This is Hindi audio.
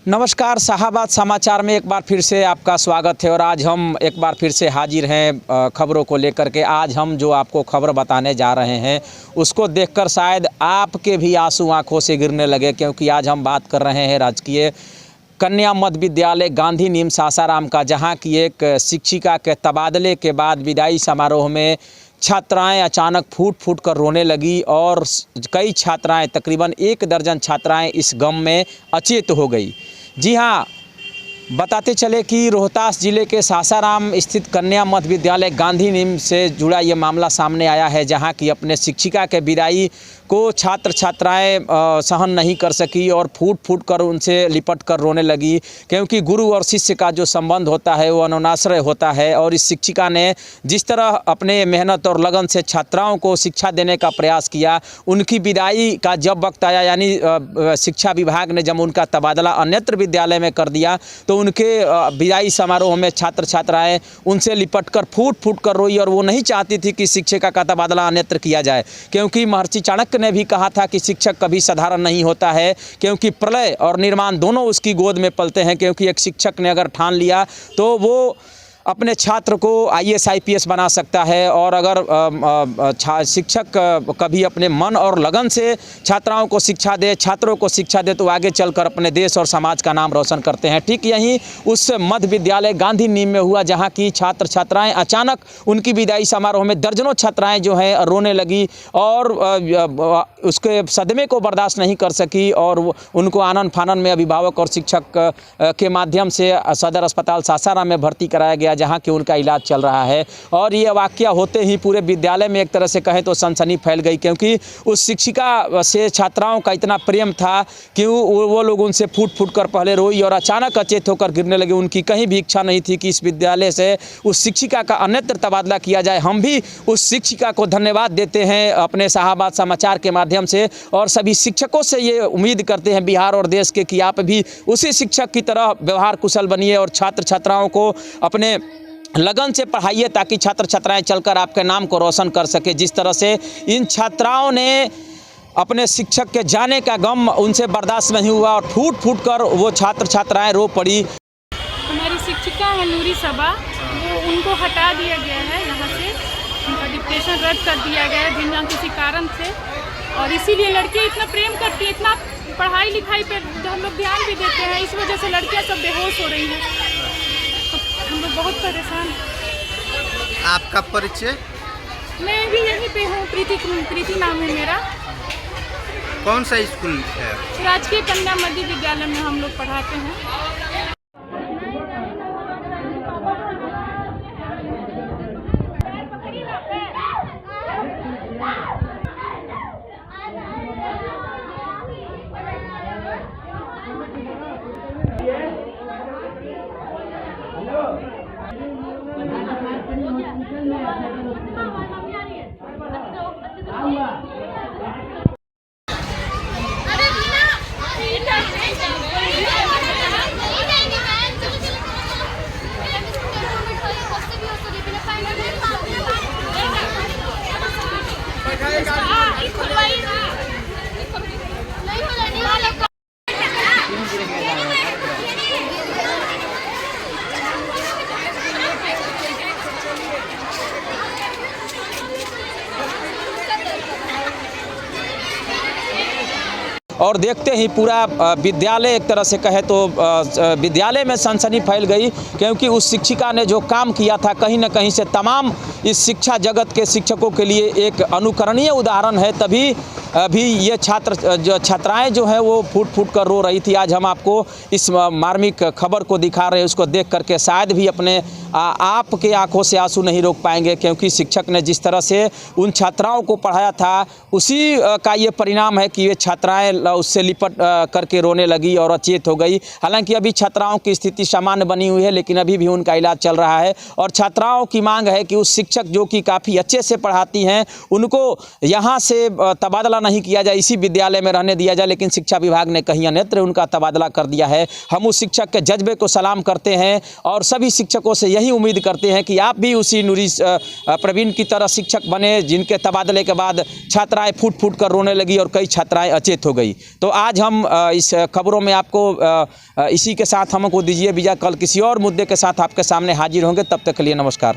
नमस्कार, शाहाबाद समाचार में एक बार फिर से आपका स्वागत है। और आज हम एक बार फिर से हाजिर हैं खबरों को लेकर के। आज हम जो आपको खबर बताने जा रहे हैं उसको देखकर शायद आपके भी आंसू आंखों से गिरने लगे, क्योंकि आज हम बात कर रहे हैं राजकीय कन्या मध्य विद्यालय गांधी नीम सासाराम का, जहां की एक शिक्षिका के तबादले के बाद विदाई समारोह में छात्राएं अचानक फूट फूट कर रोने लगी और कई छात्राएं, तकरीबन 1 दर्जन छात्राएं इस गम में अचेत हो गई। जी हाँ, बताते चले कि रोहतास ज़िले के सासाराम स्थित कन्या मध्य विद्यालय गांधी नीम से जुड़ा ये मामला सामने आया है, जहां की अपने शिक्षिका के विदाई को छात्र छात्राएं सहन नहीं कर सकी और फूट फूट कर उनसे लिपट कर रोने लगी, क्योंकि गुरु और शिष्य का जो संबंध होता है वो अनुनाश्रय होता है। और इस शिक्षिका ने जिस तरह अपने मेहनत और लगन से छात्राओं को शिक्षा देने का प्रयास किया, उनकी विदाई का जब वक्त आया, यानी शिक्षा विभाग ने जब उनका तबादला अन्यत्र विद्यालय में कर दिया, तो उनके विदाई समारोह में छात्र छात्राएं उनसे लिपट कर फूट फूट कर रोई। और वो नहीं चाहती थी कि शिक्षिका का तबादला अन्यत्र किया जाए, क्योंकि महर्षि चाणक्य ने भी कहा था कि शिक्षक कभी साधारण नहीं होता है, क्योंकि प्रलय और निर्माण दोनों उसकी गोद में पलते हैं। क्योंकि एक शिक्षक ने अगर ठान लिया तो वो अपने छात्र को IAS IPS बना सकता है। और अगर शिक्षक कभी अपने मन और लगन से छात्राओं को शिक्षा दे, छात्रों को शिक्षा दे, तो आगे चलकर अपने देश और समाज का नाम रोशन करते हैं। ठीक यही उस मध्य विद्यालय गांधी नीम में हुआ, जहां की छात्र छात्राएं अचानक उनकी विदाई समारोह में दर्जनों छात्राएं जो हैं रोने लगी और उसके सदमे को बर्दाश्त नहीं कर सकी। और उनको आनन फानन में अभिभावक और शिक्षक के माध्यम से सदर अस्पताल सासाराम में भर्ती कराया गया, जहां कि उनका इलाज चल रहा है। और ये वाकया होते ही पूरे विद्यालय में एक तरह से कहें तो सनसनी फैल गई, क्योंकि उस शिक्षिका से छात्राओं का इतना प्रेम था कि वो लोग उनसे फूट फूट कर पहले रोई और अचानक अचेत होकर गिरने लगे। उनकी कहीं भी इच्छा नहीं थी कि इस विद्यालय से उस शिक्षिका का अन्यत्र तबादला किया जाए। हम भी उस शिक्षिका को धन्यवाद देते हैं अपने शाहाबाद समाचार के माध्यम से, और सभी शिक्षकों से ये उम्मीद करते हैं बिहार और देश के कि आप भी उसी शिक्षक की तरह व्यवहार कुशल बनिए और छात्र छात्राओं को अपने लगन से पढ़ाइए, ताकि छात्र छात्राएं चलकर आपके नाम को रोशन कर सके। जिस तरह से इन छात्राओं ने अपने शिक्षक के जाने का गम उनसे बर्दाश्त नहीं हुआ और फूट फूट कर वो छात्र छात्राएं रो पड़ी। हमारी शिक्षिका है नूरी सबा, वो उनको हटा दिया गया है यहाँ से, उनका डिप्टेशन रद्द कर दिया गया है बिना किसी कारण से। और इसीलिए लड़कियाँ इतना प्रेम करती हैं, इतना पढ़ाई लिखाई पर हम लोग ध्यान भी देते हैं, इस वजह से लड़कियाँ सब बेहोश हो रही हैं। हम लोग बहुत परेशान। आपका परिचय? मैं भी यहीं पे हूँ, प्रीति नाम है मेरा। कौन सा स्कूल है? राजकीय कन्या मध्य विद्यालय में हम लोग पढ़ाते हैं। और देखते ही पूरा विद्यालय, एक तरह से कहे तो विद्यालय में सनसनी फैल गई, क्योंकि उस शिक्षिका ने जो काम किया था कहीं न कहीं से तमाम इस शिक्षा जगत के शिक्षकों के लिए एक अनुकरणीय उदाहरण है। तभी अभी ये छात्राएं जो हैं वो फूट फूट कर रो रही थी। आज हम आपको इस मार्मिक खबर को दिखा रहे हैं, उसको देख करके शायद भी अपने आपके आंखों से आंसू नहीं रोक पाएंगे, क्योंकि शिक्षक ने जिस तरह से उन छात्राओं को पढ़ाया था उसी का ये परिणाम है कि ये छात्राएं उससे लिपट करके रोने लगी और अचेत हो गई। हालांकि अभी छात्राओं की स्थिति सामान्य बनी हुई है, लेकिन अभी भी उनका इलाज चल रहा है। और छात्राओं की मांग है कि उस शिक्षक शिक्षक जो कि काफ़ी अच्छे से पढ़ाती हैं उनको यहाँ से तबादला नहीं किया जाए, इसी विद्यालय में रहने दिया जाए, लेकिन शिक्षा विभाग ने कहीं अन्यत्र उनका तबादला कर दिया है। हम उस शिक्षक के जज्बे को सलाम करते हैं और सभी शिक्षकों से यही उम्मीद करते हैं कि आप भी उसी नूरी प्रवीण की तरह शिक्षक बने, जिनके तबादले के बाद छात्राएं फूट फूट कर रोने लगी और कई छात्राएं अचेत हो गई। तो आज हम इस खबरों में आपको इसी के साथ हमको दीजिए विदा। कल किसी और मुद्दे के साथ आपके सामने हाजिर होंगे, तब तक के लिए नमस्कार।